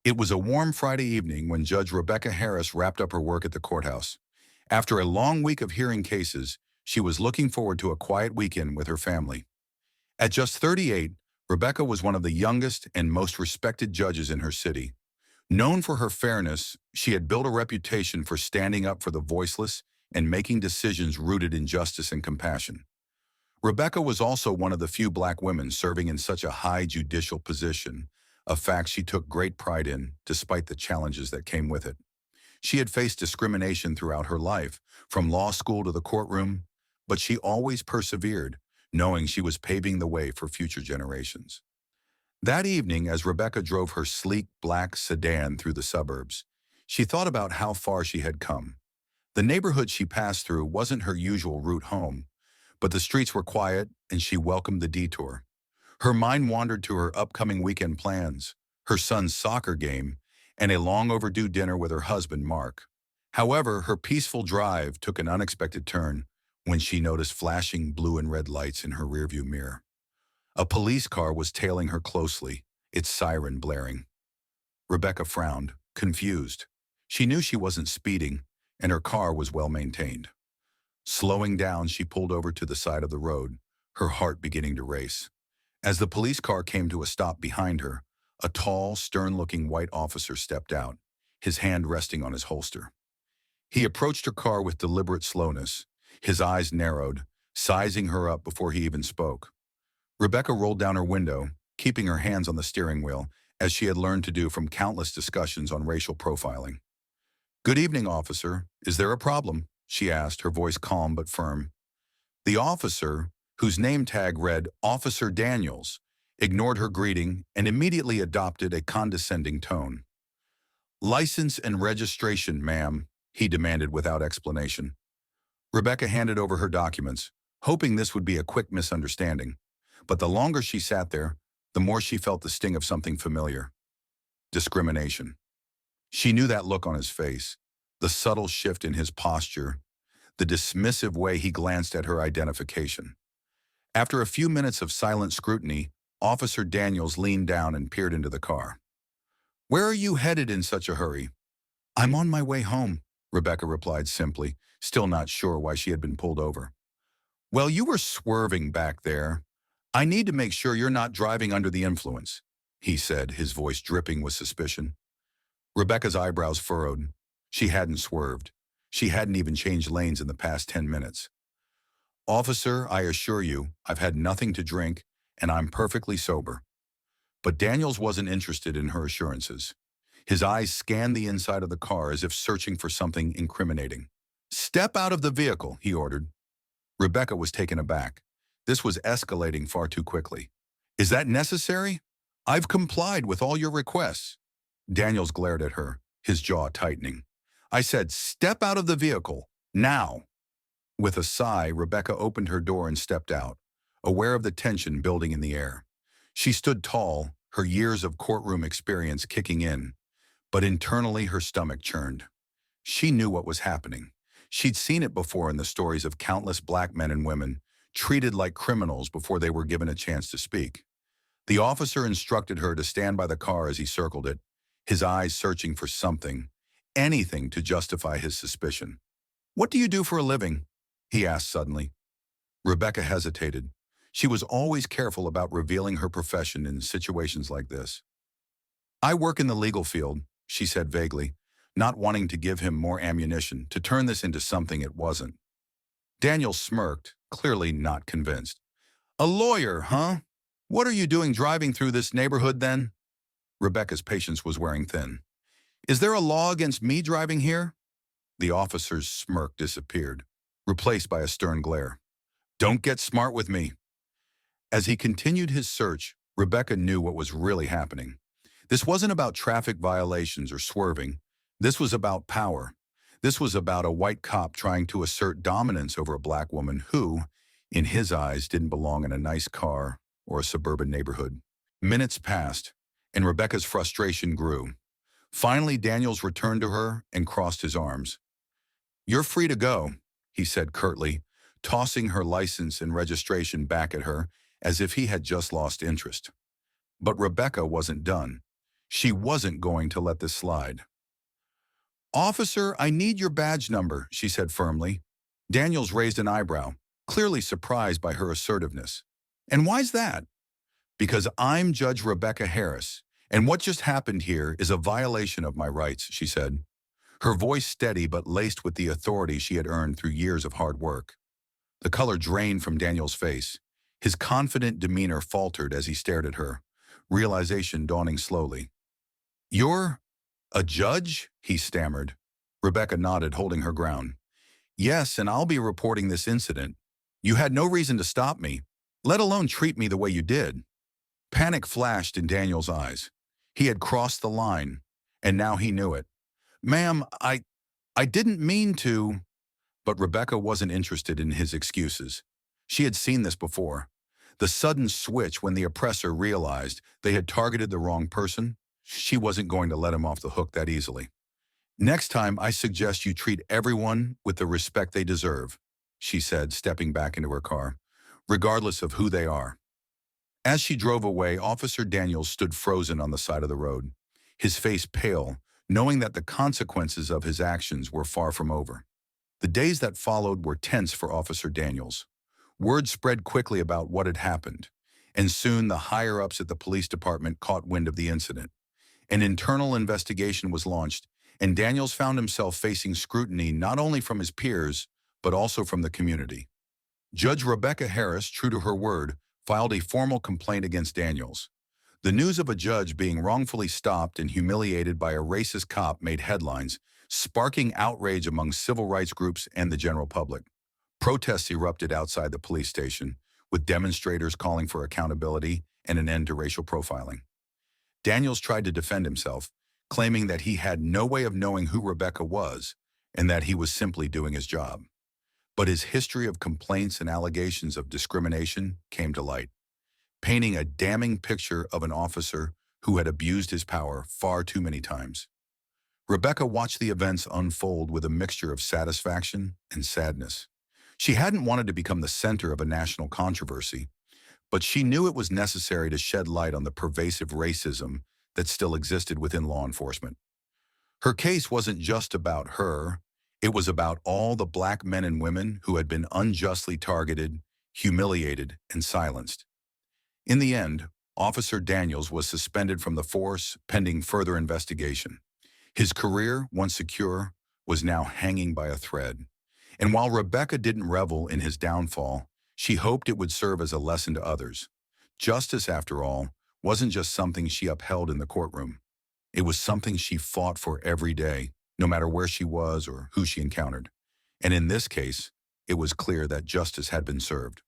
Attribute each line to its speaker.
Speaker 1: It was a warm Friday evening when Judge Rebecca Harris wrapped up her work at the courthouse. After a long week of hearing cases, she was looking forward to a quiet weekend with her family. At just 38, Rebecca was one of the youngest and most respected judges in her city. Known for her fairness, she had built a reputation for standing up for the voiceless and making decisions rooted in justice and compassion. Rebecca was also one of the few black women serving in such a high judicial position, a fact she took great pride in, despite the challenges that came with it. She had faced discrimination throughout her life, from law school to the courtroom, but she always persevered, knowing she was paving the way for future generations. That evening, as Rebecca drove her sleek black sedan through the suburbs, she thought about how far she had come. The neighborhood she passed through wasn't her usual route home, but the streets were quiet and she welcomed the detour. Her mind wandered to her upcoming weekend plans, her son's soccer game, and a long overdue dinner with her husband, Mark. However, her peaceful drive took an unexpected turn when she noticed flashing blue and red lights in her rearview mirror. A police car was tailing her closely, its siren blaring. Rebecca frowned, confused. She knew she wasn't speeding, and her car was well maintained. Slowing down, she pulled over to the side of the road, her heart beginning to race. As the police car came to a stop behind her, a tall, stern-looking white officer stepped out, his hand resting on his holster. He approached her car with deliberate slowness, his eyes narrowed, sizing her up before he even spoke. Rebecca rolled down her window, keeping her hands on the steering wheel, as she had learned to do from countless discussions on racial profiling. "Good evening, officer. Is there a problem?" she asked, her voice calm but firm. The officer, whose name tag read Officer Daniels, ignored her greeting and immediately adopted a condescending tone. "License and registration, ma'am," he demanded without explanation. Rebecca handed over her documents, hoping this would be a quick misunderstanding. But the longer she sat there, the more she felt the sting of something familiar. Discrimination. She knew that look on his face, the subtle shift in his posture, the dismissive way he glanced at her identification. After a few minutes of silent scrutiny, Officer Daniels leaned down and peered into the car. "Where are you headed in such a hurry?" "I'm on my way home," Rebecca replied simply, still not sure why she had been pulled over. "Well, you were swerving back there. I need to make sure you're not driving under the influence," he said, his voice dripping with suspicion. Rebecca's eyebrows furrowed. She hadn't swerved. She hadn't even changed lanes in the past 10 minutes. "Officer, I assure you, I've had nothing to drink, and I'm perfectly sober." But Daniels wasn't interested in her assurances. His eyes scanned the inside of the car as if searching for something incriminating. "Step out of the vehicle," he ordered. Rebecca was taken aback. This was escalating far too quickly. "Is that necessary? I've complied with all your requests." Daniels glared at her, his jaw tightening. "I said, step out of the vehicle, now." With a sigh, Rebecca opened her door and stepped out, aware of the tension building in the air. She stood tall, her years of courtroom experience kicking in, but internally her stomach churned. She knew what was happening. She'd seen it before in the stories of countless black men and women, treated like criminals before they were given a chance to speak. The officer instructed her to stand by the car as he circled it, his eyes searching for something, anything to justify his suspicion. "What do you do for a living?" he asked suddenly. Rebecca hesitated. She was always careful about revealing her profession in situations like this. "I work in the legal field," she said vaguely, not wanting to give him more ammunition to turn this into something it wasn't. Daniel smirked, clearly not convinced. "A lawyer, huh? What are you doing driving through this neighborhood then?" Rebecca's patience was wearing thin. "Is there a law against me driving here?" The officer's smirk disappeared, replaced by a stern glare. "Don't get smart with me." As he continued his search, Rebecca knew what was really happening. This wasn't about traffic violations or swerving. This was about power. This was about a white cop trying to assert dominance over a black woman who, in his eyes, didn't belong in a nice car or a suburban neighborhood. Minutes passed, and Rebecca's frustration grew. Finally, Daniels returned to her and crossed his arms. "You're free to go," he said curtly, tossing her license and registration back at her as if he had just lost interest. But Rebecca wasn't done. She wasn't going to let this slide. "Officer, I need your badge number," she said firmly. Daniels raised an eyebrow, clearly surprised by her assertiveness. "And why's that?" "Because I'm Judge Rebecca Harris, and what just happened here is a violation of my rights," she said, her voice steady but laced with the authority she had earned through years of hard work. The color drained from Daniel's face. His confident demeanor faltered as he stared at her, realization dawning slowly. "You're a judge?" he stammered. Rebecca nodded, holding her ground. "Yes, and I'll be reporting this incident. You had no reason to stop me, let alone treat me the way you did." Panic flashed in Daniel's eyes. He had crossed the line, and now he knew it. "Ma'am, I didn't mean to." But Rebecca wasn't interested in his excuses. She had seen this before. The sudden switch when the oppressor realized they had targeted the wrong person. She wasn't going to let him off the hook that easily. "Next time, I suggest you treat everyone with the respect they deserve," she said, stepping back into her car, "regardless of who they are." As she drove away, Officer Daniels stood frozen on the side of the road, his face pale, knowing that the consequences of his actions were far from over. The days that followed were tense for Officer Daniels. Word spread quickly about what had happened, and soon the higher-ups at the police department caught wind of the incident. An internal investigation was launched, and Daniels found himself facing scrutiny not only from his peers, but also from the community. Judge Rebecca Harris, true to her word, filed a formal complaint against Daniels. The news of a judge being wrongfully stopped and humiliated by a racist cop made headlines, sparking outrage among civil rights groups and the general public. Protests erupted outside the police station, with demonstrators calling for accountability and an end to racial profiling. Daniels tried to defend himself, claiming that he had no way of knowing who Rebecca was and that he was simply doing his job. But his history of complaints and allegations of discrimination came to light, painting a damning picture of an officer who had abused his power far too many times. Rebecca watched the events unfold with a mixture of satisfaction and sadness. She hadn't wanted to become the center of a national controversy, but she knew it was necessary to shed light on the pervasive racism that still existed within law enforcement. Her case wasn't just about her, it was about all the black men and women who had been unjustly targeted, humiliated, and silenced. In the end, Officer Daniels was suspended from the force pending further investigation. His career, once secure, was now hanging by a thread. And while Rebecca didn't revel in his downfall, she hoped it would serve as a lesson to others. Justice, after all, wasn't just something she upheld in the courtroom. It was something she fought for every day, no matter where she was or who she encountered. And in this case, it was clear that justice had been served.